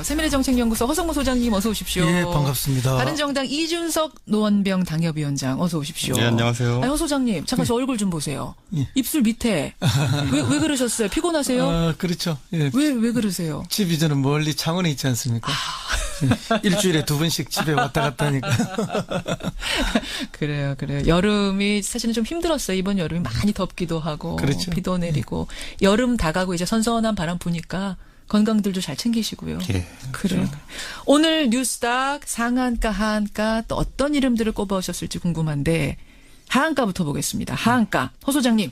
세미래정책연구소 허성무 소장님 어서 오십시오. 예, 반갑습니다. 바른정당 이준석 노원병 당협위원장 어서 오십시오. 네, 안녕하세요. 허 소장님 잠깐 저 얼굴 좀 보세요. 예. 입술 밑에 왜 그러셨어요? 피곤하세요? 그렇죠. 예. 왜 그러세요? 집이 저는 멀리 창원에 있지 않습니까? 일주일에 2번씩 집에 왔다 갔다 하니까. 그래요. 여름이 사실은 좀 힘들었어요. 이번 여름이 많이 덥기도 하고 그렇죠. 비도 내리고 여름 다가고 이제 선선한 바람 부니까 건강들도 잘 챙기시고요. 예. 그래요. 오늘 뉴스닥 상한가, 하한가 또 어떤 이름들을 꼽아오셨을지 궁금한데 하한가부터 보겠습니다. 하한가. 허 소장님.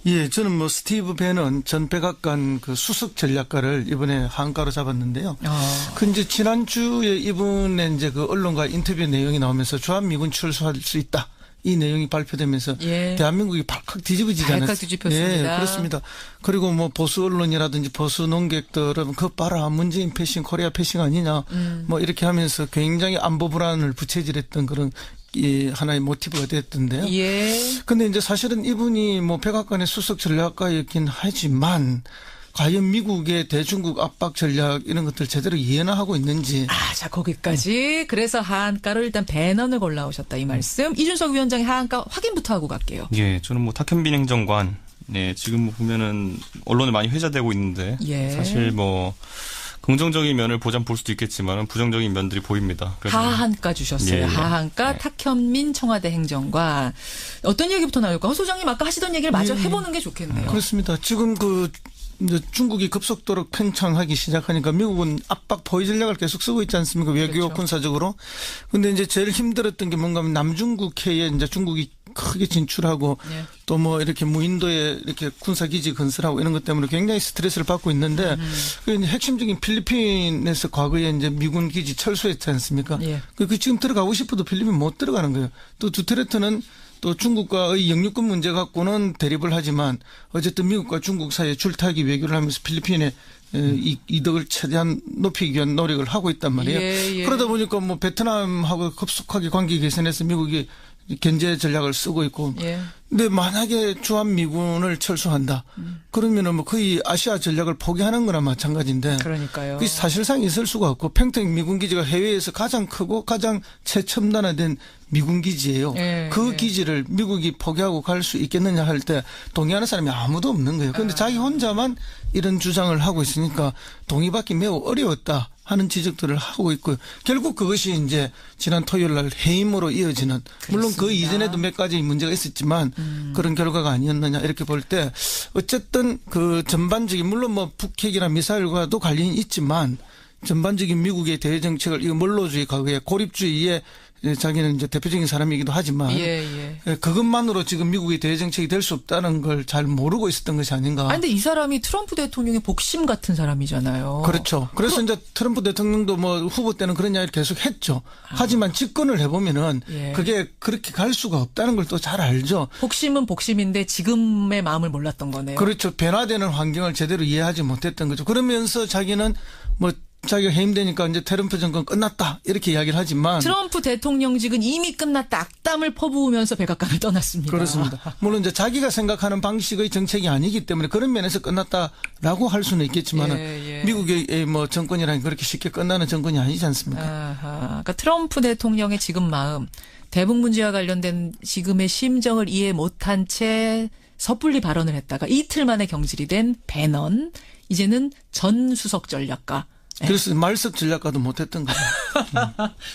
예, 저는 뭐 스티브 배넌 전 백악관 그 수석 전략가를 이번에 하한가로 잡았는데요. 그 이제 지난주에 이분의 이제 그 언론과 인터뷰 내용이 나오면서 주한미군 출소할 수 있다. 이 내용이 발표되면서 예. 대한민국이 발칵 뒤집어지지 않았어요. 발칵 뒤집혔습니다. 예, 그렇습니다. 그리고 뭐 보수 언론이라든지 보수 논객들은 그 봐라 문재인 패싱 코리아 패싱 아니냐 뭐 이렇게 하면서 굉장히 안보 불안을 부채질했던 그런 하나의 모티브가 됐던데요. 예. 근데 이제 사실은 이분이 뭐 백악관의 수석 전략가였긴 하지만 과연 미국의 대중국 압박 전략 이런 것들 제대로 이해나 하고 있는지. 자, 거기까지. 그래서 하한가로 일단 배넌을 골라오셨다 이 말씀. 이준석 위원장의 하한가 확인부터 하고 갈게요. 예, 저는 뭐 탁현빈 행정관, 네, 지금 뭐 보면은 언론에 많이 회자되고 있는데 예. 사실 뭐 긍정적인 면을 보장 볼 수도 있겠지만 부정적인 면들이 보입니다. 하한가 주셨어요. 예, 예. 하한가 네. 탁현민 청와대 행정관. 어떤 얘기부터 나올까? 허 소장님 아까 하시던 얘기를 마저 예. 해보는 게 좋겠네요. 그렇습니다. 지금 이제 중국이 급속도로 팽창하기 시작하니까 미국은 압박 포위 전략을 계속 쓰고 있지 않습니까? 외교 그렇죠. 군사적으로. 근데 이제 제일 힘들었던 게 뭔가 하면 남중국해에 이제 중국이 크게 진출하고 예. 또 뭐 이렇게 무인도에 이렇게 군사기지 건설하고 이런 것 때문에 굉장히 스트레스를 받고 있는데 그 이제 핵심적인 필리핀에서 과거에 이제 미군 기지 철수했지 않습니까? 예. 그 지금 들어가고 싶어도 필리핀 못 들어가는 거예요. 또 두테르테는 또 중국과의 영유권 문제 갖고는 대립을 하지만 어쨌든 미국과 중국 사이에 줄타기 외교를 하면서 필리핀의 이득을 최대한 높이기 위한 노력을 하고 있단 말이에요. 예. 그러다 보니까 뭐 베트남하고 급속하게 관계 개선해서 미국이 견제 전략을 쓰고 있고. 예. 근데 만약에 주한미군을 철수한다. 그러면은 뭐 거의 아시아 전략을 포기하는 거나 마찬가지인데. 그러니까요. 그게 사실상 있을 수가 없고 팽택 미군 기지가 해외에서 가장 크고 가장 최첨단화된 미군 기지예요. 예, 그 예. 기지를 미국이 포기하고 갈 수 있겠느냐 할 때 동의하는 사람이 아무도 없는 거예요. 그런데 자기 혼자만 이런 주장을 하고 있으니까 동의받기 매우 어려웠다 하는 지적들을 하고 있고요. 결국 그것이 이제 지난 토요일 날 해임으로 이어지는 물론 그 그렇습니다. 이전에도 몇 가지 문제가 있었지만 그런 결과가 아니었느냐 이렇게 볼 때 어쨌든 그 전반적인 물론 뭐 북핵이나 미사일과도 관련이 있지만 전반적인 미국의 대외 정책을 이거 몰로주의 과거에 고립주의에 자기는 이제 대표적인 사람이기도 하지만 예. 그것만으로 지금 미국의 대외 정책이 될 수 없다는 걸 잘 모르고 있었던 것이 아닌가. 근데 이 사람이 트럼프 대통령의 복심 같은 사람이잖아요. 그렇죠. 그래서 이제 트럼프 대통령도 뭐 후보 때는 그런 이야기를 계속 했죠. 하지만 집권을 해보면은 예. 그게 그렇게 갈 수가 없다는 걸 또 잘 알죠. 복심은 복심인데 지금의 마음을 몰랐던 거네요. 그렇죠. 변화되는 환경을 제대로 이해하지 못했던 거죠. 그러면서 자기는 뭐 자기가 해임되니까 이제 트럼프 정권 끝났다 이렇게 이야기를 하지만 트럼프 대통령직은 이미 끝났다 악담을 퍼부으면서 백악관을 떠났습니다. 그렇습니다. 물론 이제 자기가 생각하는 방식의 정책이 아니기 때문에 그런 면에서 끝났다라고 할 수는 있겠지만은 예. 미국의 뭐 정권이라는 그렇게 쉽게 끝나는 정권이 아니지 않습니까? 아하. 그러니까 트럼프 대통령의 지금 마음, 대북 문제와 관련된 지금의 심정을 이해 못한 채 섣불리 발언을 했다가 이틀 만에 경질이 된 배넌, 이제는 전 수석 전략가. 그래서 말석 전략가도 못했던 거죠.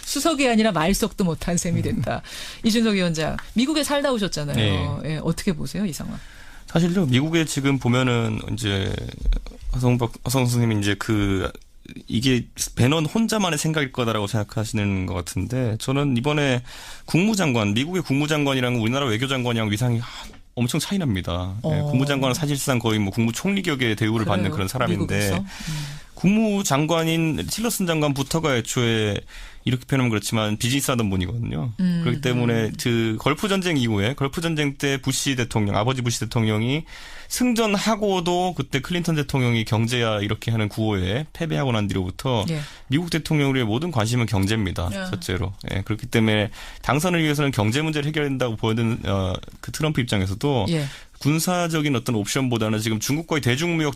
수석이 아니라 말석도 못한 셈이 됐다. 이준석 위원장, 미국에 살다 오셨잖아요. 네. 예, 어떻게 보세요, 이 상황? 사실요, 미국에 지금 보면은 이제 허성 선생님이 이제 이게 배넌 혼자만의 생각일 거다라고 생각하시는 것 같은데 저는 이번에 미국의 국무장관이랑 우리나라 외교장관이랑 위상이 엄청 차이 납니다. 예, 국무장관은 사실상 거의 뭐 국무총리격의 대우를 받는 그런 사람인데 미국에서? 국무장관인 틸러슨 장관부터가 애초에 이렇게 표현하면 그렇지만 비즈니스 하던 분이거든요. 그렇기 때문에 그 걸프 전쟁 이후에 걸프 전쟁 때 아버지 부시 대통령이 승전하고도 그때 클린턴 대통령이 경제야 이렇게 하는 구호에 패배하고 난 뒤로부터 예. 미국 대통령의 모든 관심은 경제입니다. 야. 첫째로. 예, 그렇기 때문에 당선을 위해서는 경제 문제를 해결해야 된다고 보여준 그 트럼프 입장에서도 예. 군사적인 어떤 옵션보다는 지금 중국과의 대중무역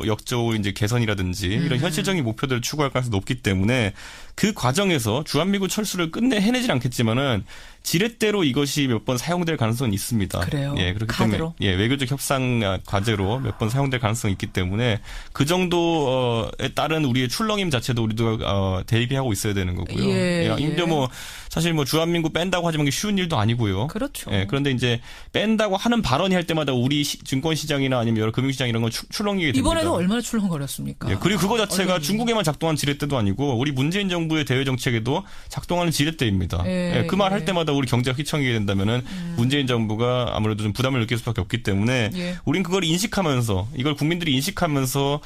역조 이제 개선이라든지 이런 현실적인 목표들을 추구할 가능성이 높기 때문에 그 과정에서 주한미군 철수를 끝내 해내진 않겠지만은 지렛대로 이것이 몇 번 사용될 가능성은 있습니다. 그래요. 예, 그렇기 카드로? 때문에 외교적 협상 과제로 몇 번 사용될 가능성이 있기 때문에 그 정도에 따른 우리의 출렁임 자체도 우리도 대비하고 있어야 되는 거고요. 예, 이제 뭐 사실 뭐 주한민국 뺀다고 하지만 그게 쉬운 일도 아니고요. 그렇죠. 예, 그런데 이제 뺀다고 하는 발언이 할 때마다 우리 증권시장이나 아니면 여러 금융시장 이런 건 출렁이게 됩니다. 이번에도 얼마나 출렁거렸습니까? 예, 그리고 그거 자체가 중국에만 작동한 지렛대도 아니고 우리 문재인 정부의 대외 정책에도 작동하는 지렛대입니다. 예, 그 말 할 때마다 우리 경제가 휘청이게 된다면은 문재인 정부가 아무래도 좀 부담을 느낄 수밖에 없기 때문에 우린 그걸 인식하면서 이걸 국민들이 인식하면서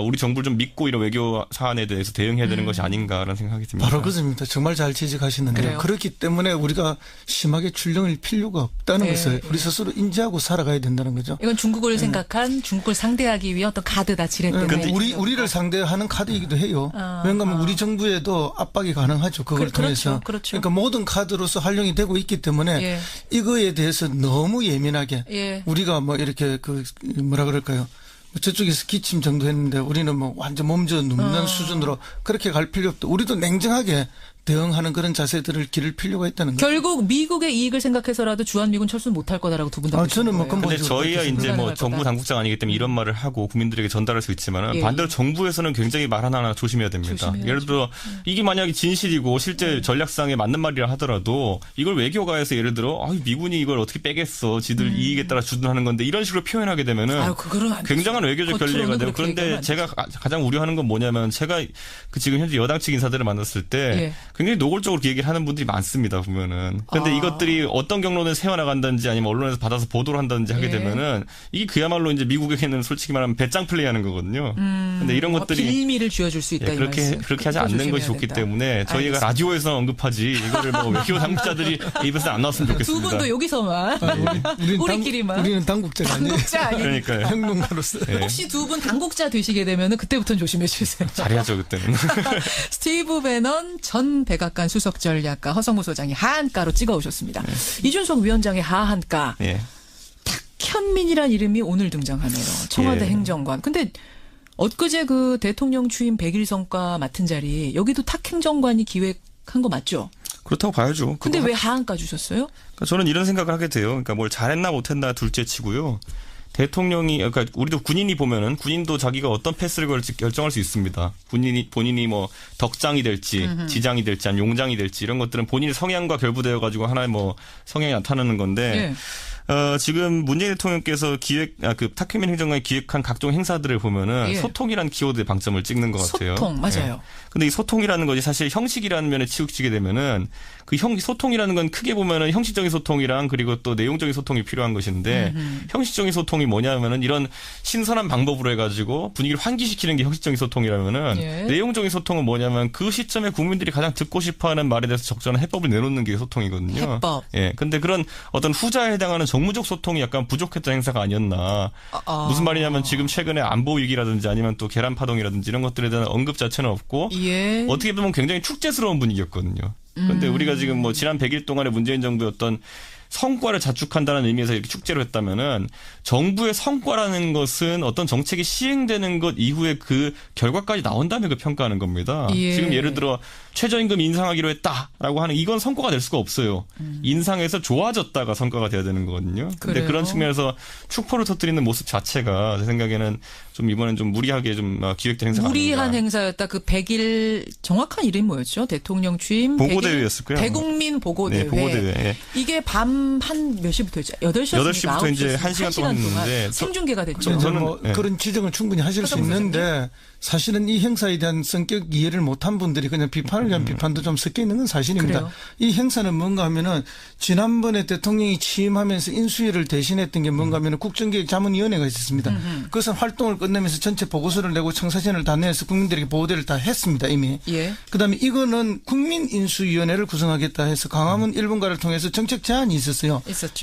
우리 정부를 좀 믿고 이런 외교 사안에 대해서 대응해야 되는 것이 아닌가라는 생각이 듭니다. 바로 그렇습니다. 정말 잘 지적하시는데요. 그래요. 그렇기 때문에 우리가 심하게 출렁일 필요가 없다는 것을 우리 스스로 인지하고 살아가야 된다는 거죠. 이건 중국을 생각한 중국을 상대하기 위한 어떤 카드다 지렛대. 뭐 우리를 상대하는 카드이기도 해요. 왜냐하면 우리 정부에도 압박이 가능하죠. 그걸 통해서. 그렇죠. 그러니까 모든 카드로서 활용이 되고 있기 때문에 이거에 대해서 너무 예민하게 우리가 뭐 이렇게 뭐라 그럴까요? 저쪽에서 기침 정도 했는데 우리는 뭐 완전 몸져 눕는 수준으로 그렇게 갈 필요 없다. 우리도 냉정하게 대응하는 그런 자세들을 기를 필요가 있다는 거죠. 결국 미국의 이익을 생각해서라도 주한미군 철수는 못할 거다라고 두 분 다. 저는 뭐 근데 저희야 이제 뭐 정부 당국자가 아니기 때문에 이런 말을 하고 국민들에게 전달할 수 있지만 반대로 정부에서는 굉장히 말 하나하나 조심해야 됩니다. 조심해야죠. 예를 들어 이게 만약에 진실이고 실제 전략상에 맞는 말이라 하더라도 이걸 외교가에서 예를 들어 미군이 이걸 어떻게 빼겠어. 지들 이익에 따라 주둔하는 건데 이런 식으로 표현하게 되면은 굉장한 외교적 결례가 되고 그런데 제가 가장 우려하는 건 뭐냐면 제가 지금 현재 여당 측 인사들을 만났을 때 굉장히 노골적으로 그 얘기를 하는 분들이 많습니다, 보면은. 그런데 이것들이 어떤 경로는 세워나간다든지 아니면 언론에서 받아서 보도를 한다든지 하게 되면은 이게 그야말로 이제 미국에게는 솔직히 말하면 배짱 플레이 하는 거거든요. 근데 이런 것들이. 빌미를 쥐어줄 수 있다. 그렇게 하지 않는 것이 좋기 때문에 저희가 알겠습니다. 라디오에서 언급하지 이거를 뭐 외교 당국자들이 입에서 안 나왔으면 좋겠습니다. 두 분도 여기서만. 우리끼리만. 우리는 당국자가 아니에요. 당국자 아니에요. 그러니까요. 평론가로서. 혹시 두 분 당국자 되시게 되면은 그때부터는 조심해 주세요. 잘해야죠, 그때는. 스티브 배넌 전 백악관 수석 전략가 허성무 소장이 하한가로 찍어오셨습니다. 이준석 위원장의 하한가. 탁현민이란 이름이 오늘 등장하네요. 청와대 행정관. 근데 엊그제 그 대통령 취임 100일 성과 맡은 자리 여기도 탁 행정관이 기획한 거 맞죠? 그렇다고 봐야죠. 근데 왜 하한가 주셨어요? 그러니까 저는 이런 생각을 하게 돼요. 그러니까 뭘 잘했나 못했나 둘째 치고요. 대통령이 그러니까 우리도 군인이 보면은 군인도 자기가 어떤 패스를 걸지 결정할 수 있습니다. 본인이 뭐 덕장이 될지 지장이 될지 아니면 용장이 될지 이런 것들은 본인의 성향과 결부되어 가지고 하나의 뭐 성향이 나타나는 건데 지금 문재인 대통령께서 탁현민 행정관이 기획한 각종 행사들을 보면은 소통이라는 키워드에 방점을 찍는 것 같아요. 소통 맞아요. 근데 이 소통이라는 것이 사실 형식이라는 면에 치우치게 되면은 소통이라는 건 크게 보면은 형식적인 소통이랑 그리고 또 내용적인 소통이 필요한 것인데 형식적인 소통이 뭐냐면은 이런 신선한 방법으로 해가지고 분위기를 환기시키는 게 형식적인 소통이라면은 내용적인 소통은 뭐냐면 그 시점에 국민들이 가장 듣고 싶어하는 말에 대해서 적절한 해법을 내놓는 게 소통이거든요. 해법. 근데 그런 어떤 후자에 해당하는 정무적 소통이 약간 부족했던 행사가 아니었나. 무슨 말이냐면 지금 최근에 안보 위기라든지 아니면 또 계란 파동이라든지 이런 것들에 대한 언급 자체는 없고 어떻게 보면 굉장히 축제스러운 분위기였거든요. 그런데 우리가 지금 뭐 지난 100일 동안의 문재인 정부의 어떤 성과를 자축한다는 의미에서 이렇게 축제로 했다면은 정부의 성과라는 것은 어떤 정책이 시행되는 것 이후에 그 결과까지 나온 다음에 그 평가하는 겁니다. 지금 예를 들어 최저임금 인상하기로 했다라고 하는 이건 성과가 될 수가 없어요. 인상해서 좋아졌다가 성과가 돼야 되는 거거든요. 근데 그런 측면에서 축포를 터뜨리는 모습 자체가 제 생각에는 좀 이번엔 좀 무리하게 좀 기획된 행사가 무리한 아닌가. 행사였다. 그 100일 정확한 이름이 뭐였죠? 대통령 취임 보고대회였을 거예요. 대국민 보고대회. 네, 보고대회. 이게 밤 한 몇 시부터였죠? 8시부터 이제 1시간 동안 했는데 생중계가 됐죠. 저는 뭐 그런 지적은 충분히 하실 수 있는데 사실은 이 행사에 대한 성격 이해를 못한 분들이 그냥 비판을 위한 비판도 좀 섞여 있는 건 사실입니다. 그래요? 이 행사는 뭔가 하면은 지난번에 대통령이 취임하면서 인수위를 대신했던 게 뭔가 하면은 국정기획자문위원회가 있었습니다. 그것은 활동을 끝내면서 전체 보고서를 내고 청사진을 다 내서 국민들에게 보고를 다 했습니다, 이미. 그다음에 이거는 국민인수위원회를 구성하겠다 해서 광화문 1분가를 통해서 정책 제안이 있었어요.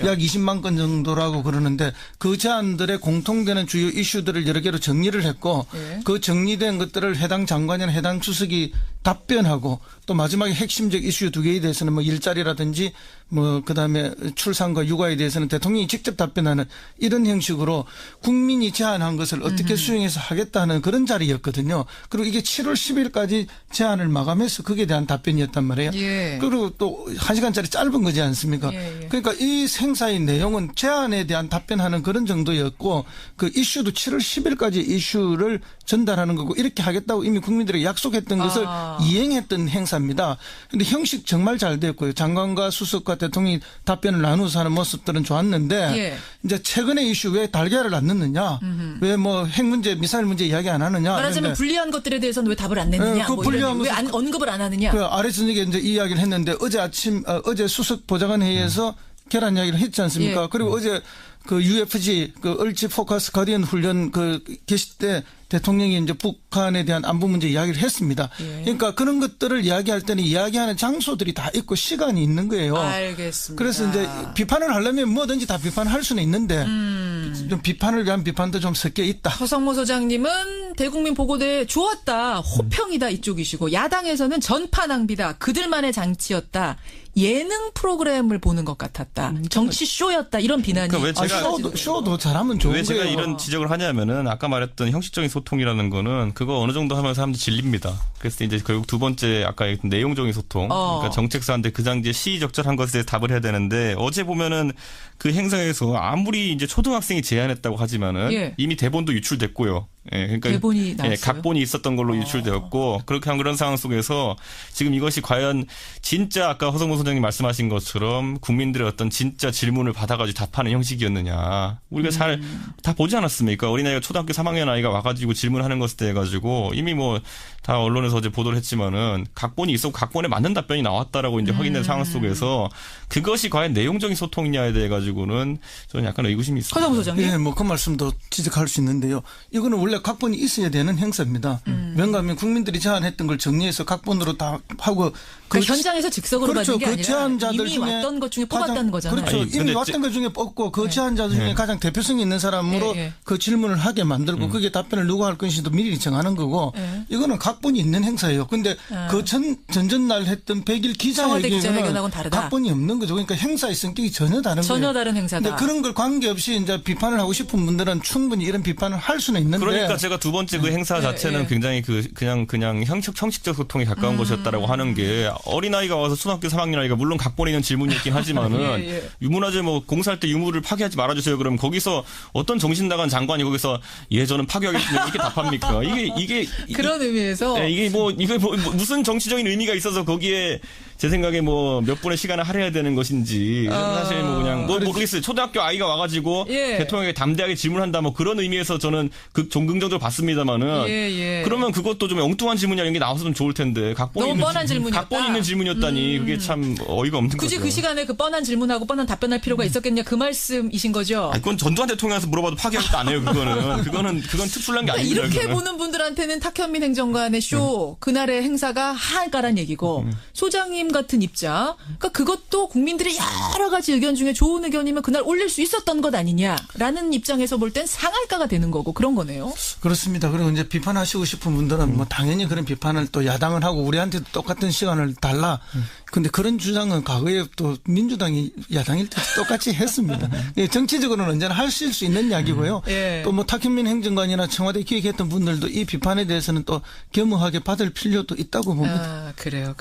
약 20만 건 정도라고 그러는데 그 제안들의 공통되는 주요 이슈들을 여러 개로 정리를 했고 그 정리된 것들을 해당 장관이나 해당 수석이 답변하고 또 마지막에 핵심적 이슈 2개에 대해서는 뭐 일자리라든지 뭐 그다음에 출산과 육아에 대해서는 대통령이 직접 답변하는 이런 형식으로 국민이 제안한 것을 어떻게 수용해서 하겠다는 그런 자리였거든요. 그리고 이게 7월 10일까지 제안을 마감해서 거기에 대한 답변이었단 말이에요. 예. 그리고 또 1시간짜리 짧은 거지 않습니까? 예. 그러니까 이 행사의 내용은 제안에 대한 답변하는 그런 정도였고 그 이슈도 7월 10일까지 이슈를 전달하는 거고 이렇게 하겠다고 이미 국민들에게 약속했던 것을 이행했던 행사입니다. 그런데 형식 정말 잘 됐고요. 장관과 수석과 대통령이 답변을 나누어서 하는 모습들은 좋았는데 예. 이제 최근의 이슈 왜 달걀을 안 넣느냐, 왜 뭐 핵 문제, 미사일 문제 이야기 안 하느냐. 말하자면 불리한 것들에 대해서는 왜 답을 안 내느냐, 그 뭐 불리한 왜 언급을 안 하느냐. 그 아래 저녁에 이제 이야기를 했는데 어제 수석 보좌관 회의에서 계란 이야기를 했지 않습니까? 예. 그리고 어제 그 UFG 그 얼지 포커스 가디언 훈련 그 계실 때 대통령이 이제 북한에 대한 안보 문제 이야기를 했습니다. 예. 그러니까 그런 것들을 이야기할 때는 이야기하는 장소들이 다 있고 시간이 있는 거예요. 알겠습니다. 그래서 이제 비판을 하려면 뭐든지 다 비판할 수는 있는데 좀 비판을 위한 비판도 좀 섞여 있다. 허성모 소장님은 대국민 보고대회 좋았다, 호평이다 이쪽이시고, 야당에서는 전파 낭비다, 그들만의 장치였다, 예능 프로그램을 보는 것 같았다, 정치 쇼였다, 이런 비난이. 그러니까 왜 제가 쇼도 잘하면 좋은 왜 제가 거예요. 이런 지적을 하냐면은 아까 말했던 형식적인 소통이라는 거는 그거 어느 정도 하면 사람들이 질립니다. 그래서 이제 결국 두 번째 아까 얘기했던 내용적인 소통, 그러니까 정책사한테 그 당시에 시의적절한 것에 대해서 답을 해야 되는데 어제 보면은 그 행사에서 아무리 이제 초등학생이 제안했다고 하지만은 예. 이미 대본도 유출됐고요. 예, 그러니까 대본이 나왔어요? 각본이 있었던 걸로 유출되었고 그렇게 한 그런 상황 속에서 지금 이것이 과연 진짜 아까 허성모 소장님 말씀하신 것처럼 국민들의 어떤 진짜 질문을 받아가지고 답하는 형식이었느냐. 우리가 잘 다 보지 않았습니까? 어린아이가 초등학교 3학년 아이가 와가지고 질문하는 것에 대해 가지고 이미 뭐 다 언론에서 어제 보도를 했지만은 각본이 있었고 각본에 맞는 답변이 나왔다라고 이제 확인된 상황 속에서 그것이 과연 내용적인 소통이냐에 대해 가지고는 저는 약간 의구심이 있습니다. 허성모 소장님. 예, 뭐 그 말씀도 지적할 수 있는데요. 이거는 원래 각본이 있어야 되는 행사입니다. 왜냐하면 국민들이 제안했던 걸 정리해서 각본으로 다 하고 그러니까 현장에서 즉석으로 그렇죠. 받는 게 그 아니라 제안자들 이미 중에 왔던 것 중에 뽑았다는 거잖아요. 그렇죠. 아니, 이미 근데 왔던 것 중에 뽑고 그 제안자 중에 가장 대표성이 있는 사람으로 예, 예. 그 질문을 하게 만들고 그게 답변을 누가 할 것인지도 미리 정하는 거고 이거는 각본이 있는 행사예요. 근데 그 전전날 했던 100일 청와대 기자회견하고는 기자회견은 다르다. 각본이 없는 거죠. 그러니까 행사의 성격이 전혀 다른 거예요. 전혀 다른 행사다. 근데 그런 걸 관계없이 이제 비판을 하고 싶은 분들은 충분히 이런 비판을 할 수는 있는데 그러니까 제가 두 번째 그 행사 자체는 예. 굉장히 그냥 형식적 소통에 가까운 것이었다라고 하는 게 어린아이가 와서 초등학교 3학년 아이가 물론 각본에 있는 질문이었긴 하지만은 예. 유문화재 뭐 공사할 때 유물을 파괴하지 말아주세요. 그러면 거기서 어떤 정신 나간 장관이 거기서 예 저는 파괴하겠습니다 이렇게 답합니까? 이게 그런 의미에서 네, 이게 무슨 정치적인 의미가 있어서 거기에 제 생각에 뭐 몇 분의 시간을 할애해야 되는 것인지 사실 뭐 그냥 뭐 모르겠어요. 초등학교 아이가 와가지고 예. 대통령에게 담대하게 질문한다 뭐 그런 의미에서 저는 좀 긍정적으로 봤습니다만은 예. 그러면 그것도 좀 엉뚱한 질문이 이런 게 나와서 좀 좋을 텐데 너무 뻔한 질문이었다. 각본이 있는 질문이었다니 그게 참 어이가 없는 굳이 거죠. 그 시간에 그 뻔한 질문하고 뻔한 답변할 필요가 있었겠냐 그 말씀이신 거죠. 아니, 그건 전두환 대통령한테 물어봐도 파기하겠다 안 해요. 그건 특출난 게 아닙니다. 이렇게 그거는. 보는 분들한테는 탁현민 행정관의 쇼 그날의 행사가 하한가란 얘기고 소장님 같은 입장 그러니까 그것도 국민들의 여러 가지 의견 중에 좋은 의견이면 그날 올릴 수 있었던 것 아니냐라는 입장에서 볼 땐 상할까가 되는 거고 그런 거네요. 그렇습니다. 그리고 이제 비판하시고 싶은 분들은 뭐 당연히 그런 비판을 또 야당을 하고 우리한테도 똑같은 시간을 달라. 근데 그런 주장은 과거에 또 민주당이 야당일 때 똑같이 했습니다. 정치적으로는 언제나 하실 수 있는 이야기고요. 예. 또 뭐 탁현민 행정관이나 청와대 기획했던 분들도 이 비판에 대해서는 또 겸허하게 받을 필요도 있다고 봅니다. 아, 그래요.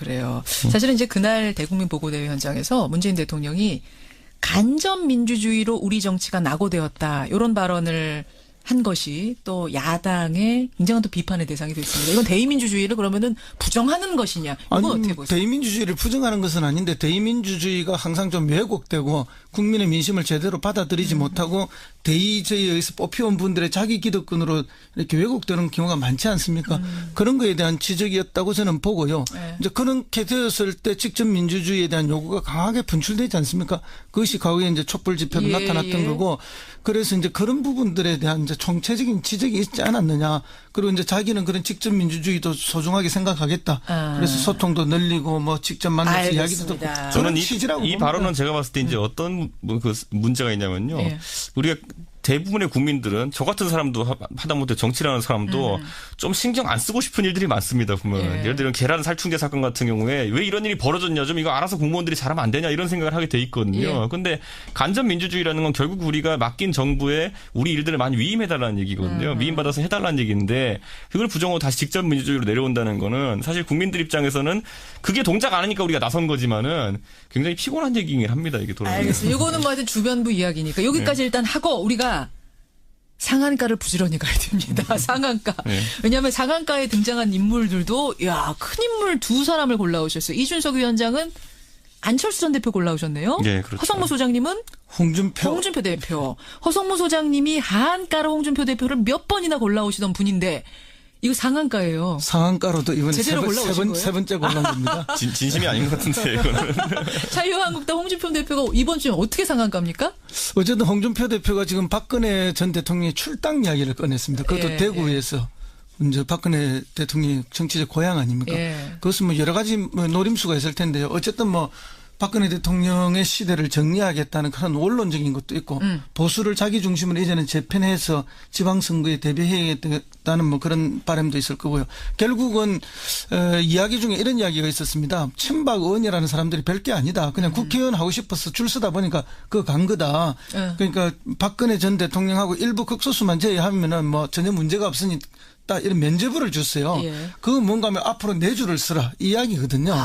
사실은 이제 그날 대국민 보고대회 현장에서 문재인 대통령이 간접 민주주의로 우리 정치가 낙오되었다. 이런 발언을 한 것이 또 야당의 굉장한 또 비판의 대상이 됐습니다. 이건 대의민주주의를 그러면은 부정하는 것이냐? 이건 어떻게 보세요? 대의민주주의를 부정하는 것은 아닌데 대의민주주의가 항상 좀 왜곡되고 국민의 민심을 제대로 받아들이지 못하고 대의제에 의해서 뽑혀온 분들의 자기 기득권으로 이렇게 왜곡되는 경우가 많지 않습니까? 그런 거에 대한 지적이었다고 저는 보고요. 네. 이제 그렇게 되었을 때 직접 민주주의에 대한 요구가 강하게 분출되지 않습니까? 그것이 과거에 이제 촛불 집회로 나타났던 거고 그래서 이제 그런 부분들에 대한 이제 총체적인 지적이 있지 않았느냐. 그리고 이제 자기는 그런 직접 민주주의도 소중하게 생각하겠다. 그래서 소통도 늘리고 뭐 직접 만나서 이야기도 듣고. 저는 이 취지라고 발언은 제가 봤을 때 이제 어떤 그 문제가 있냐면요. 예. 우리가 대부분의 국민들은 저 같은 사람도 하다못해 정치라는 사람도 좀 신경 안 쓰고 싶은 일들이 많습니다. 보면 예. 예를 들면 계란 살충제 사건 같은 경우에 왜 이런 일이 벌어졌냐, 좀 이거 알아서 공무원들이 잘하면 안 되냐 이런 생각을 하게 돼 있거든요. 근데 간접 민주주의라는 건 결국 우리가 맡긴 정부에 우리 일들을 많이 위임해달라는 얘기거든요. 위임받아서 해달라는 얘기인데 그걸 부정하고 다시 직접 민주주의로 내려온다는 거는 사실 국민들 입장에서는 그게 동작 안 하니까 우리가 나선 거지만은 굉장히 피곤한 얘기긴 합니다. 이게 돌아보면. 알겠습니다. 이거는 뭐 하여튼 주변부 이야기니까 여기까지 일단 하고 우리가 상한가를 부지런히 가야 됩니다. 상한가. 네. 왜냐하면 상한가에 등장한 인물들도 큰 인물 두 사람을 골라오셨어요. 이준석 위원장은 안철수 전 대표 골라오셨네요. 네, 그렇죠. 허성무 소장님은 홍준표 대표. 허성무 소장님이 하한가로 홍준표 대표를 몇 번이나 골라오시던 분인데 이거 상한가예요. 상한가로도 이번에 제대로 골라오신 거예요? 세 번째 골라온 겁니다. 진심이 아닌 것 같은데 이거는. 자유한국당 홍준표 대표가 이번 주에 어떻게 상한가입니까? 어쨌든 홍준표 대표가 지금 박근혜 전 대통령의 출당 이야기를 꺼냈습니다. 그것도 예, 대구에서 이제 박근혜 대통령의 정치적 고향 아닙니까? 예. 그것은 뭐 여러 가지 노림수가 있을 텐데요. 어쨌든 뭐 박근혜 대통령의 시대를 정리하겠다는 그런 원론적인 것도 있고 보수를 자기 중심으로 이제는 재편해서 지방선거에 대비해야겠다는 뭐 그런 바람도 있을 거고요. 결국은 이야기 중에 이런 이야기가 있었습니다. 친박 의원이라는 사람들이 별게 아니다. 그냥 국회의원 하고 싶어서 줄 서다 보니까 그거 간 거다. 그러니까 박근혜 전 대통령하고 일부 극소수만 제외하면은 뭐 전혀 문제가 없으니 딱 이런 면죄부를 줬어요. 예. 그거 뭔가 하면 앞으로 내주를 쓰라 이 이야기거든요.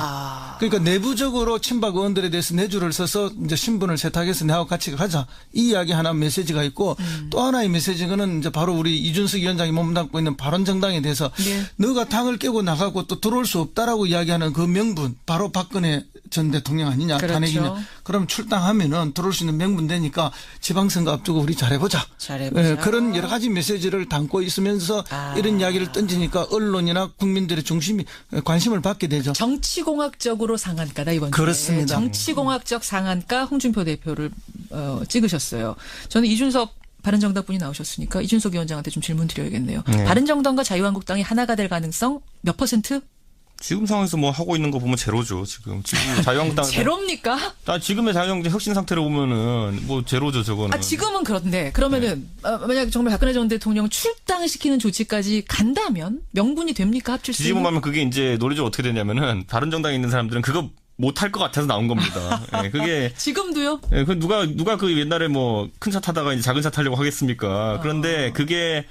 그러니까 내부적으로 친박 의원들에 대해서 내주를 써서 이제 신분을 세탁해서 내하고 같이 가자 이 이야기 하나 메시지가 있고 또 하나의 메시지는 이제 바로 우리 이준석 위원장이 몸담고 있는 바른정당에 대해서 너가 당을 깨고 나가고 또 들어올 수 없다라고 이야기하는 그 명분 바로 박근혜 전 대통령 아니냐 그렇죠. 탄핵이면 그럼 출당하면은 들어올 수 있는 명분 되니까 지방선거 앞두고 우리 잘해보자. 잘해보자. 그런 여러 가지 메시지를 담고 있으면서 이런 이야기를 던지니까 언론이나 국민들의 중심이 관심을 받게 되죠. 정치공학적으로 상한가다 이번 주에. 그렇습니다. 정치공학적 상한가 홍준표 대표를 찍으셨어요. 저는 이준석 바른정당 분이 나오셨으니까 이준석 위원장한테 좀 질문 드려야겠네요. 네. 바른정당과 자유한국당이 하나가 될 가능성 몇 %? 지금 상황에서 뭐 하고 있는 거 보면 제로죠. 지금 자유한국당 제로입니까? 지금의 자유한국당 혁신 상태를 보면은 뭐 제로죠. 저거는. 지금은 그런데 그러면은 만약 정말 박근혜 전 대통령 출당시키는 조치까지 간다면 명분이 됩니까? 합칠 수 있는? 뒤집어보면 그게 이제 논리적으로 어떻게 되냐면은 다른 정당에 있는 사람들은 그거 못할 것 같아서 나온 겁니다. 예, 그게 지금도요? 예, 그 누가 그 옛날에 뭐 큰 차 타다가 이제 작은 차 타려고 하겠습니까? 그런데 그게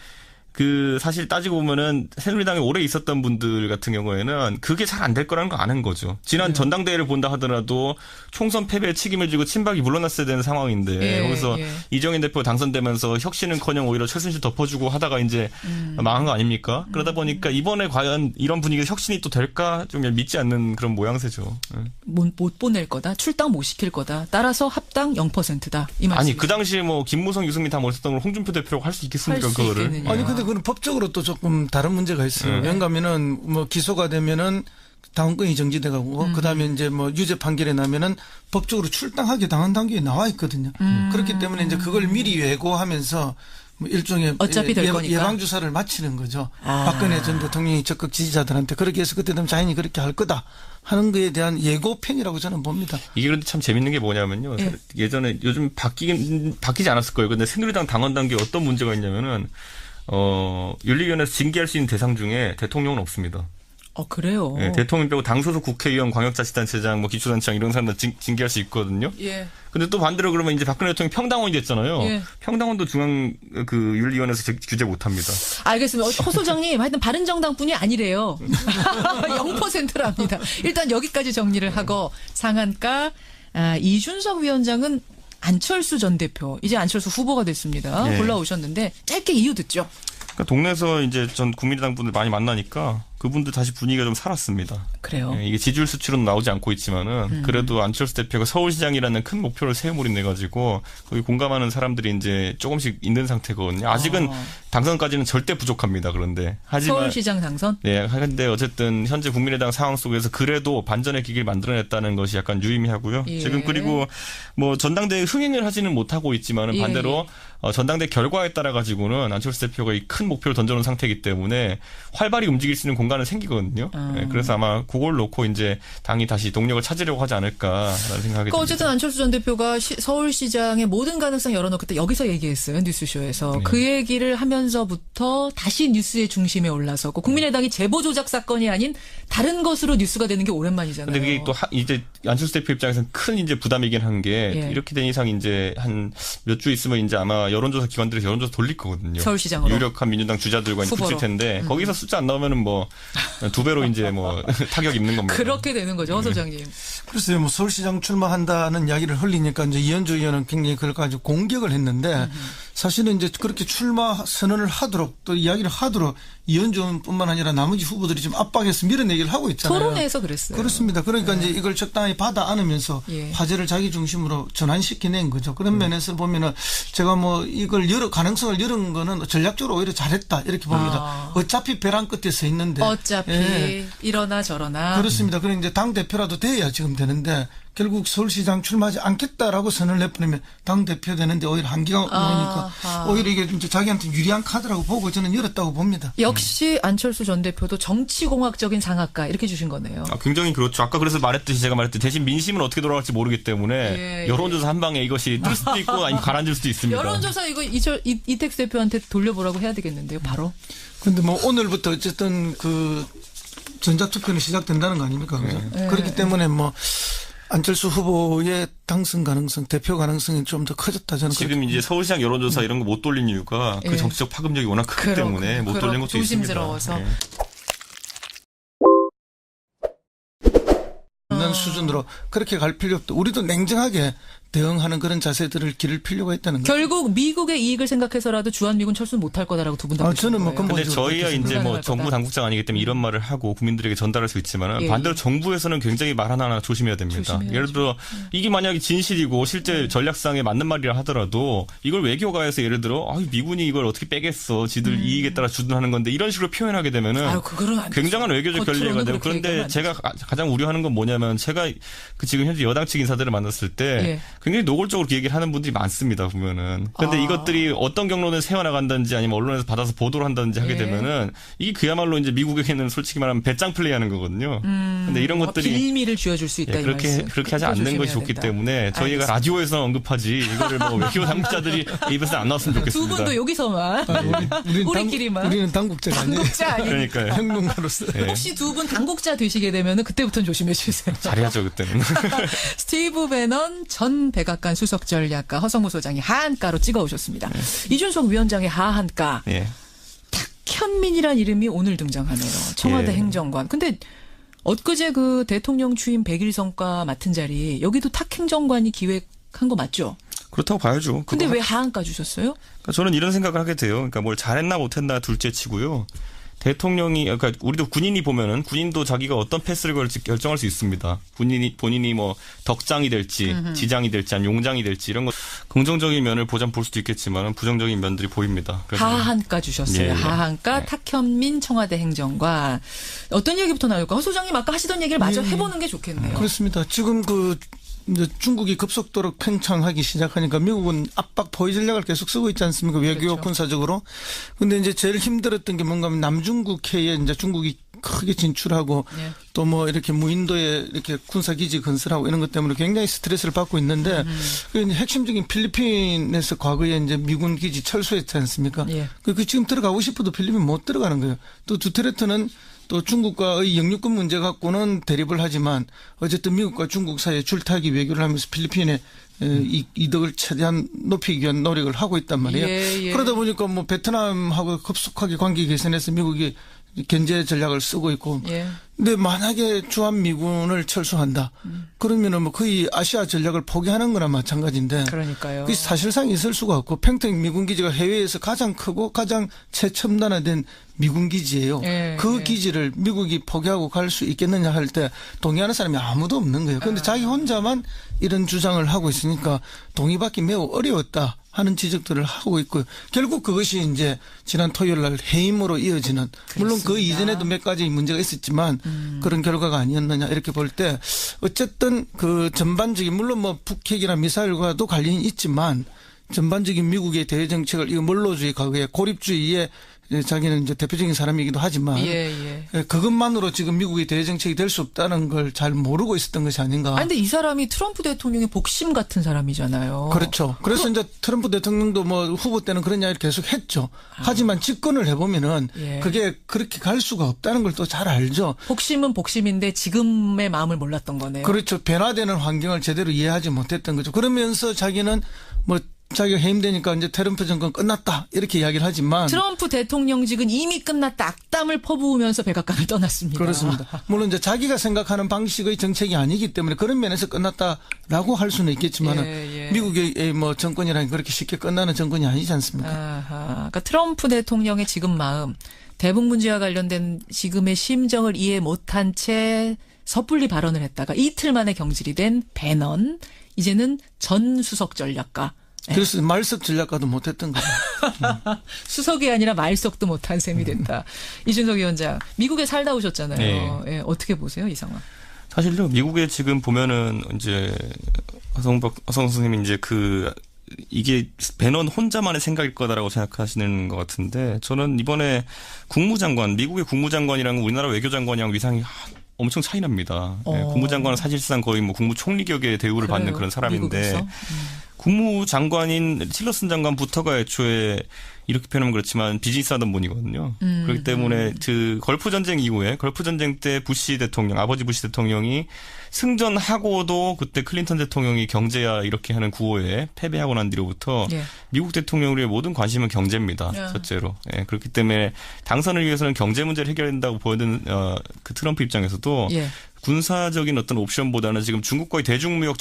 사실 따지고 보면은 새누리당에 오래 있었던 분들 같은 경우에는 그게 잘 안 될 거라는 거 아는 거죠. 지난 전당대회를 본다 하더라도 총선 패배에 책임을 지고 친박이 물러났어야 되는 상황인데 거기서 이정현 대표 당선되면서 혁신은커녕 오히려 최순실 덮어주고 하다가 이제 망한 거 아닙니까? 그러다 보니까 이번에 과연 이런 분위기에서 혁신이 또 될까 좀 믿지 않는 그런 모양새죠. 못 보낼 거다. 출당 못 시킬 거다. 따라서 합당 0%다. 이 말씀. 아니 그 당시에 뭐 김무성, 유승민 다 멋있었던 걸 홍준표 대표라고 할 수 있겠습니까? 할 수 그거를. 있겠느냐. 아니 근데 그건 법적으로 또 조금 다른 문제가 있어요. 왜냐하면은 뭐 기소가 되면은 당원권이 정지돼가고 그다음에 이제 뭐 유죄 판결이 나면은 법적으로 출당하게 당한 단계에 나와 있거든요. 그렇기 때문에 이제 그걸 미리 예고하면서 뭐 일종의 어차피 될 거니까. 예방 주사를 마치는 거죠. 박근혜 전 대통령이 적극 지지자들한테 그렇게 해서 그때 되면 자연히 그렇게 할 거다 하는 거에 대한 예고편이라고 저는 봅니다. 이게 그런데 참 재밌는 게 뭐냐면요. 예전에 요즘 바뀌지 않았을 거예요. 근데 새누리당 당원 단계에 어떤 문제가 있냐면은 윤리위원회에서 징계할 수 있는 대상 중에 대통령은 없습니다. 그래요? 예, 대통령 빼고 당소속 국회의원, 광역자치단체장, 뭐 기초단체장 이런 사람들 징계할 수 있거든요. 예. 근데 또 반대로 그러면 이제 박근혜 대통령이 평당원이 됐잖아요. 예. 평당원도 중앙 윤리위원회에서 규제 못 합니다. 알겠습니다. 허 소장님, 하여튼 바른정당뿐이 아니래요. 0%랍니다. 일단 여기까지 정리를 하고 상한가 이준석 위원장은 안철수 전 대표, 이제 안철수 후보가 됐습니다. 예. 골라오셨는데 짧게 이유 듣죠. 그러니까 동네에서 이제 전 국민의당 분들 많이 만나니까 그분들 다시 분위기가 좀 살았습니다. 그래요. 예, 이게 지지율 수치로는 나오지 않고 있지만은 그래도 안철수 대표가 서울시장이라는 큰 목표를 세워버린 가지고 거기 공감하는 사람들이 이제 조금씩 있는 상태거든요. 아직은 당선까지는 절대 부족합니다. 그런데 하지만 서울시장 당선? 네, 근데 어쨌든 현재 국민의당 상황 속에서 그래도 반전의 기기를 만들어냈다는 것이 약간 유의미하고요. 예. 지금 그리고 뭐 전당대회 흥행을 하지는 못하고 있지만은 예. 반대로 전당대 결과에 따라 가지고는 안철수 대표가 이 큰 목표를 던져놓은 상태이기 때문에 활발히 움직일 수 있는 공간은 생기거든요. 네, 그래서 아마 그걸 놓고 이제 당이 다시 동력을 찾으려고 하지 않을까라는 생각이 그러니까 듭니다. 어쨌든 안철수 전 대표가 서울시장의 모든 가능성 열어놓고 여기서 얘기했어요. 뉴스쇼에서. 네. 그 얘기를 하면서부터 다시 뉴스의 중심에 올라서고 국민의당이 제보 조작 사건이 아닌 다른 것으로 뉴스가 되는 게 오랜만이잖아요. 근데 그게 또 이제 안철수 대표 입장에서는 큰 이제 부담이긴 한 게 예. 이렇게 된 이상 이제 한 몇 주 있으면 이제 아마 여론조사 기관들에서 여론조사 돌릴 거거든요. 서울시장으로. 유력한 민주당 주자들과 이제 후보로. 붙일 텐데 거기서 숫자 안 나오면은 뭐 2배로 이제 뭐 타격 입는 겁니다. 그렇게 되는 거죠, 허 소장님. 글쎄요, 뭐 서울시장 출마한다는 이야기를 흘리니까 이제 이현주 의원은 굉장히 그걸 가지고 공격을 했는데 사실은 이제 그렇게 출마 선언을 하도록 또 이야기를 하도록 이현주 의원뿐만 아니라 나머지 후보들이 좀 압박해서 밀어내기를 하고 있잖아요. 토론회에서 그랬어요. 그렇습니다. 그러니까 이제 이걸 적당히 받아 안으면서 예. 화제를 자기 중심으로 전환시켜낸 거죠. 그런 면에서 보면은 제가 뭐 이걸 가능성을 열은 거는 전략적으로 오히려 잘했다 이렇게 봅니다. 어차피 벼랑 끝에 서 있는데. 어차피 예. 이러나 저러나. 그렇습니다. 그럼 이제 당 대표라도 돼야 지금 되는데 결국 서울시장 출마하지 않겠다라고 선언을 내보내면 당 대표 되는데 오히려 한계가 오니까 오히려 이게 이제 자기한테 유리한 카드라고 보고 저는 열었다고 봅니다. 역시 안철수 전 대표도 정치공학적인 상학가 이렇게 주신 거네요. 굉장히 그렇죠. 아까 그래서 제가 말했듯이 대신 민심은 어떻게 돌아갈지 모르기 때문에 예. 여론조사 한 방에 이것이 뜰 수도 있고 아니면 가라앉을 수도 있습니다. 여론조사 이거 이택수 대표한테 돌려보라고 해야 되겠는데요, 바로. 근데 뭐 오늘부터 어쨌든 그 전자투표는 시작된다는 거 아닙니까? 그죠? 네. 그렇기 때문에 뭐 안철수 후보의 당선 가능성, 대표 가능성이 좀 더 커졌다 저는. 지금 이제 서울시장 여론조사 이런 거 못 돌린 이유가 예. 그 정치적 파급력이 워낙 크기 때문에 못 돌린 것도 조심스러워서. 있습니다. 있는 수준으로 그렇게 갈 필요 없다. 우리도 냉정하게 대응하는 그런 자세들을 기를 필요가 있다는 거죠. 결국 미국의 이익을 생각해서라도 주한미군 철수는 못할 거다라고 두 분 다. 저는 뭐 근데 저희야 이제 뭐 불가능할 정부 거다. 당국자가 아니기 때문에 이런 말을 하고 국민들에게 전달할 수 있지만 예. 반대로 정부에서는 굉장히 말 하나하나 조심해야 됩니다. 조심해야죠. 예를 들어 이게 만약에 진실이고 실제 전략상에 맞는 말이라 하더라도 이걸 외교가에서 예를 들어 미군이 이걸 어떻게 빼겠어. 지들 이익에 따라 주둔하는 건데 이런 식으로 표현하게 되면은 아유, 그거는 안 되죠. 굉장한 외교적 겉으로는 결례가 되고 그렇게 얘기하면 그런데 안 제가 가장 우려하는 건 뭐냐면 제가 그 지금 현재 여당 측 인사들을 만났을 때 예. 굉장히 노골적으로 그 얘기를 하는 분들이 많습니다. 보면은. 근데 아. 이것들이 어떤 경로는 세워나간다든지 아니면 언론에서 받아서 보도를 한다든지 하게 예. 되면은 이게 그야말로 이제 미국에게는 솔직히 말하면 배짱 플레이하는 거거든요. 근데 이런 것들이 빌미를 쥐어줄 수 있다. 예, 이 그렇게 말씀. 그렇게 하지 그거 않는 것이 조심해야 좋기 된다. 때문에 저희가 알겠습니다. 라디오에서 언급하지 이거를 뭐 외교 당국자들이 입에서 안 나왔으면 두 좋겠습니다. 분도 여기서만 우리끼리만 우리는 당국자가 아니에요. 당국자 아니에요. 그러니까요. 평론가로서. 예. 혹시 두 분 당국자 되시게 되면은 그때부터는 조심해 주세요. 잘해야죠 그때는. 스티브 배넌 전 백악관 수석 전략가 허성무 소장이 하한가로 찍어오셨습니다. 이준석 위원장의 하한가. 예. 탁현민이란 이름이 오늘 등장하네요. 청와대 예. 행정관. 근데 엊그제 그 대통령 취임 100일 성과 맡은 자리 여기도 탁 행정관이 기획한 거 맞죠? 그렇다고 봐야죠. 근데 그거 왜 하한가 주셨어요? 그러니까 저는 이런 생각을 하게 돼요. 그러니까 뭘 잘했나 못했나 둘째 치고요. 대통령이 그러니까 우리도 군인이 보면은 군인도 자기가 어떤 패스를 걸지 결정할 수 있습니다. 본인이 뭐 덕장이 될지 지장이 될지 아니면 용장이 될지 이런 거 긍정적인 면을 보장 볼 수도 있겠지만 부정적인 면들이 보입니다. 그래서 하한가 주셨어요. 예, 예. 하한가 예. 탁현민 청와대 행정관. 어떤 얘기부터 나올까? 허 소장님 아까 하시던 얘기를 마저 예. 해보는 게 좋겠네요. 그렇습니다. 지금 이제 중국이 급속도로 팽창하기 시작하니까 미국은 압박 포위 전략을 계속 쓰고 있지 않습니까? 외교 그렇죠. 군사적으로. 근데 이제 제일 힘들었던 게 뭔가 하면 남중국해에 이제 중국이 크게 진출하고 예. 또 뭐 이렇게 무인도에 이렇게 군사기지 건설하고 이런 것 때문에 굉장히 스트레스를 받고 있는데 그 이제 핵심적인 필리핀에서 과거에 이제 미군 기지 철수했지 않습니까? 예. 그 지금 들어가고 싶어도 필리핀 못 들어가는 거예요. 또 두테르테는 또 중국과의 영유권 문제 갖고는 대립을 하지만 어쨌든 미국과 중국 사이에 줄타기 외교를 하면서 필리핀의 이득을 최대한 높이기 위한 노력을 하고 있단 말이에요. 예, 예. 그러다 보니까 뭐 베트남하고 급속하게 관계 개선해서 미국이 견제 전략을 쓰고 있고. 예. 근데 만약에 주한미군을 철수한다. 그러면은 뭐 거의 아시아 전략을 포기하는 거나 마찬가지인데. 그러니까요. 그게 사실상 있을 수가 없고 평택 미군 기지가 해외에서 가장 크고 가장 최첨단화된 미군 기지예요. 예, 그 예. 기지를 미국이 포기하고 갈 수 있겠느냐 할 때 동의하는 사람이 아무도 없는 거예요. 그런데 자기 혼자만 이런 주장을 하고 있으니까 동의받기 매우 어려웠다 하는 지적들을 하고 있고요. 결국 그것이 이제 지난 토요일 날 해임으로 이어지는 물론 그 그렇습니다. 이전에도 몇 가지 문제가 있었지만 그런 결과가 아니었느냐 이렇게 볼 때 어쨌든 그 전반적인 물론 뭐 북핵이나 미사일과도 관련이 있지만 전반적인 미국의 대외 정책을 이 몰로주의 과거의 고립주의에 자기는 이제 대표적인 사람이기도 하지만 그것만으로 지금 미국의 대외 정책이 될 수 없다는 걸 잘 모르고 있었던 것이 아닌가. 근데 이 사람이 트럼프 대통령의 복심 같은 사람이잖아요. 그렇죠. 그래서 이제 트럼프 대통령도 뭐 후보 때는 그런 이야기를 계속 했죠. 하지만 집권을 해보면은 그게 그렇게 갈 수가 없다는 걸 또 잘 알죠. 복심은 복심인데 지금의 마음을 몰랐던 거네요. 그렇죠. 변화되는 환경을 제대로 이해하지 못했던 거죠. 그러면서 자기는 뭐 자기가 해임되니까 이제 트럼프 정권 끝났다 이렇게 이야기를 하지만 트럼프 대통령직은 이미 끝났다 악담을 퍼부으면서 백악관을 떠났습니다. 그렇습니다. 물론 이제 자기가 생각하는 방식의 정책이 아니기 때문에 그런 면에서 끝났다라고 할 수는 있겠지만은 미국의 뭐 정권이라는 그렇게 쉽게 끝나는 정권이 아니지 않습니까? 그러니까 트럼프 대통령의 지금 마음, 대북 문제와 관련된 지금의 심정을 이해 못한 채 섣불리 발언을 했다가 이틀 만에 경질이 된 배넌, 이제는 전 수석 전략가. 그래서 말석 전략가도 못했던 거죠. 수석이 아니라 말석도 못한 셈이 됐다. 이준석 위원장, 미국에 살다 오셨잖아요. 네. 어떻게 보세요, 이 상황? 사실요, 미국에 지금 보면은 이제 허성 선생님이 이제 이게 배넌 혼자만의 생각일 거다라고 생각하시는 것 같은데, 저는 이번에 미국의 국무장관이랑 우리나라 외교장관이랑 위상이 엄청 차이 납니다. 국무장관은 사실상 거의 뭐 국무총리격의 대우를 받는 그런 사람인데, 국무장관인 틸러슨 장관부터가 애초에 이렇게 표현하면 그렇지만 비즈니스하던 분이거든요. 그렇기 때문에 걸프 전쟁 이후에 걸프 전쟁 때 아버지 부시 대통령이 승전하고도 그때 클린턴 대통령이 경제야 이렇게 하는 구호에 패배하고 난 뒤로부터 미국 대통령의 모든 관심은 경제입니다. 첫째로. 그렇기 때문에 당선을 위해서는 경제 문제를 해결해야 된다고 보여드는 그 트럼프 입장에서도 군사적인 어떤 옵션보다는 지금 중국과의 대중무역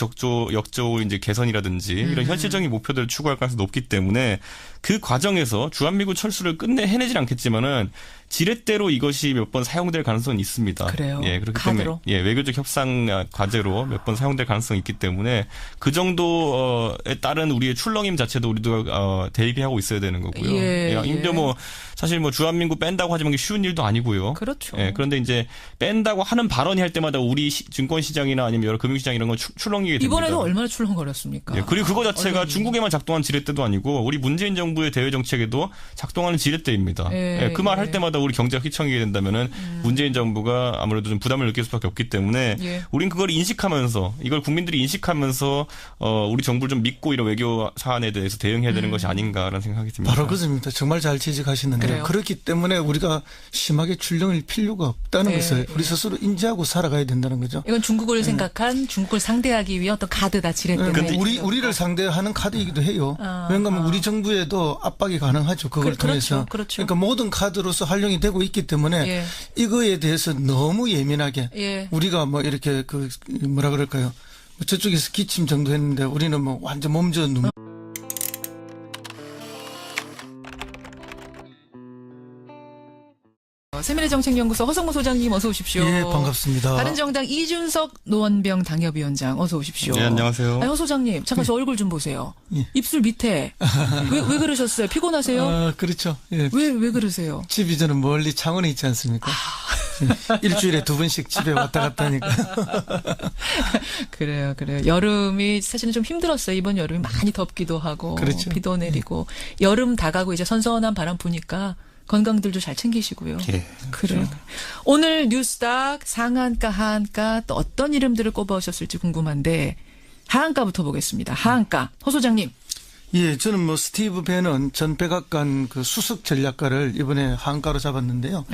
역조 이제 개선이라든지 이런 현실적인 목표들을 추구할 가능성이 높기 때문에 그 과정에서 주한미군 철수를 해내질 않겠지만은 지렛대로 이것이 몇 번 사용될 가능성은 있습니다. 그래요. 그렇기 카드로. 때문에 외교적 협상 과제로 몇 번 사용될 가능성이 있기 때문에 그 정도에 따른 우리의 출렁임 자체도 우리도 대비하고 있어야 되는 거고요. 이제 뭐 사실 뭐 주한미군 뺀다고 하지만 그게 쉬운 일도 아니고요. 그렇죠. 그런데 이제 뺀다고 하는 발언이 할 때마다 우리 증권 시장이나 아니면 여러 금융시장 이런 건 출렁이게 됩니다. 이번에도 얼마나 출렁거렸습니까? 그리고 그거 자체가 중국에만 작동한 지렛대도 아니고 우리 문재인 정부의 대외 정책에도 작동하는 지렛대입니다. 그 말 할 때마다 우리 경제가 휘청이게 된다면은 문재인 정부가 아무래도 좀 부담을 느낄 수밖에 없기 때문에 우린 그걸 인식하면서 이걸 국민들이 인식하면서 우리 정부를 좀 믿고 이런 외교 사안에 대해서 대응해야 되는 것이 아닌가라는 생각이 듭니다. 바로 그렇습니다. 정말 잘 지적하시는데요. 그렇기 때문에 우리가 심하게 출렁일 필요가 없다는 것을 우리 스스로 인지하고 살아가야 된다는 거죠. 이건 중국을 생각한 중국을 상대하기 위한 어떤 카드다 지렛대. 근데 우리를 상대하는 카드이기도 해요. 왜냐하면 우리 정부에도 압박이 가능하죠. 그걸 통해서. 그렇죠. 그러니까 모든 카드로서 활용이 되고 있기 때문에 이거에 대해서 너무 예민하게 우리가 뭐 이렇게 뭐라 그럴까요? 저쪽에서 기침 정도 했는데 우리는 뭐 완전 몸져 눈. 세미래정책연구소 허성무 소장님 어서 오십시오. 반갑습니다. 바른정당 이준석 노원병 당협위원장 어서 오십시오. 네, 안녕하세요. 허 소장님 잠깐 저 얼굴 좀 보세요. 입술 밑에 왜 그러셨어요? 피곤하세요? 그렇죠. 왜 그러세요? 집이 저는 멀리 창원에 있지 않습니까? 일주일에 2번씩 집에 왔다 갔다 하니까. 그래요. 여름이 사실은 좀 힘들었어요. 이번 여름이 많이 덥기도 하고 비도 내리고 여름 다가고 이제 선선한 바람 부니까 건강들도 잘 챙기시고요. 그래요. 오늘 뉴스닥 상한가, 하한가 또 어떤 이름들을 꼽아오셨을지 궁금한데 하한가부터 보겠습니다. 하한가. 허 소장님. 저는 뭐 스티브 배넌 전 백악관 수석 전략가를 이번에 하한가로 잡았는데요.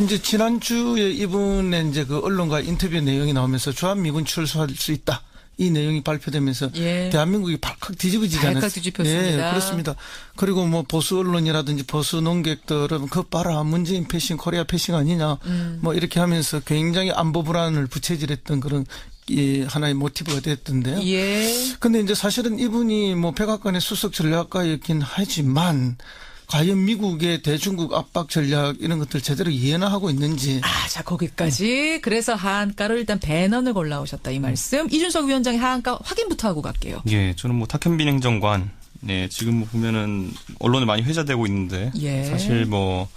이제 지난주에 이분의 이제 언론과 인터뷰 내용이 나오면서 주한미군 철수할 수 있다. 이 내용이 발표되면서 대한민국이 발칵 뒤집어지지 않았어요. 발칵 뒤집혔습니다. 그렇습니다. 그리고 뭐 보수 언론이라든지 보수 논객들은 그거 봐라 문재인 패싱 코리아 패싱 아니냐 뭐 이렇게 하면서 굉장히 안보 불안을 부채질했던 그런 하나의 모티브가 됐던데요. 근데 이제 사실은 이분이 뭐 백악관의 수석 전략가였긴 하지만 과연 미국의 대중국 압박 전략 이런 것들 제대로 이해나 하고 있는지. 자, 거기까지. 그래서 하한가로 일단 배넌을 골라오셨다 이 말씀. 이준석 위원장의 하한가 확인부터 하고 갈게요. 저는 뭐 탁현빈 행정관. 지금 뭐 보면은 언론에 많이 회자되고 있는데 사실 뭐